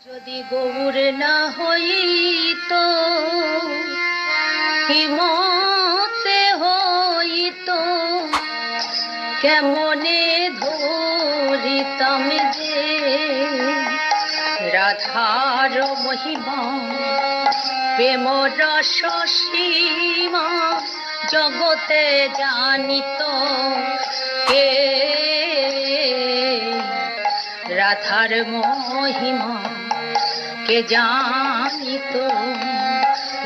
যদি গৌর না হইত হিমতে হইত কেমনে ধরিতাম যে রাধার মহিমা প্রেম রস সীমা জগতে জানিত কে রাধার মহিমা কে জানিত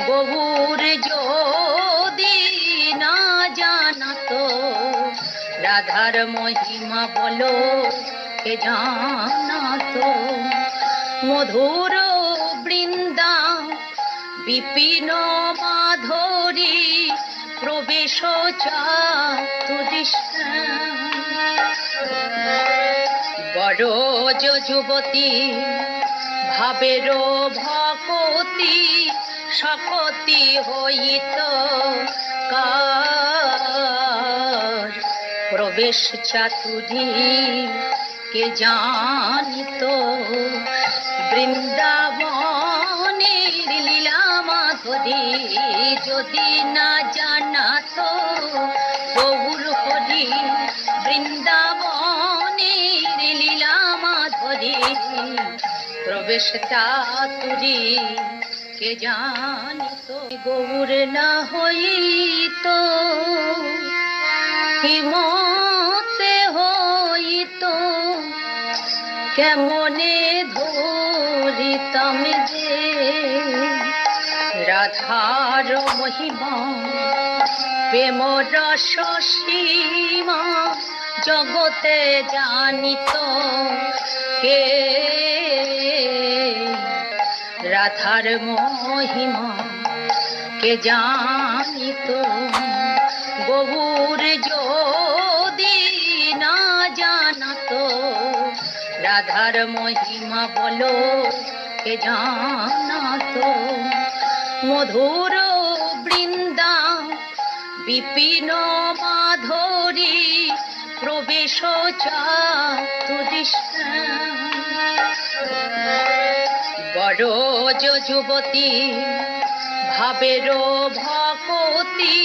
গৌর যদি না জানাতো রাধার মহিমা বলো কে জানাতো মধুর বৃন্দা বিপিন মাধুরী প্রবেশ বড় যুবতী ভাবের ভকতি শকতি হইত কার প্রবেশ চাতুরী কে জানিত বৃন্দাবনের লীলা মাধুরী যদি না জানাতো গৌর হরি বৃন্দাবনের লীলা মাধুরী প্রবেশ চাতুরী কে জানিত গৌর না হইত হিমতে হইত কেমনে ধরিতাম যে রাধার মহিমা প্রেম রস সীমা জগতে জানিত কে রাধার মহিমা কে জানিত গৌর যদি না জানাতো রাধার মহিমা বলো কে জানাতো মধুর বৃন্দা বিপিন মাধুরী প্রবেশ বড় যুবতী ভাবের ভকতি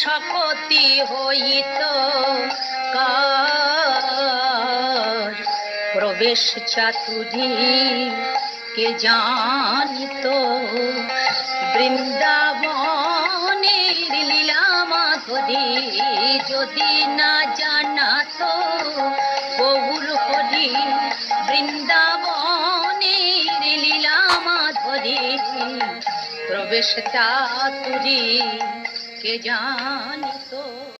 শকতি হইত কার প্রবেশ চাতুরী কে জানিত বৃন্দাবনের লীলা মাধুরী যদি না জানাতো গৌর হরি বৃন্দাবনের লীলা মাধুরী প্রবেশ চাতুরী কে জানিত।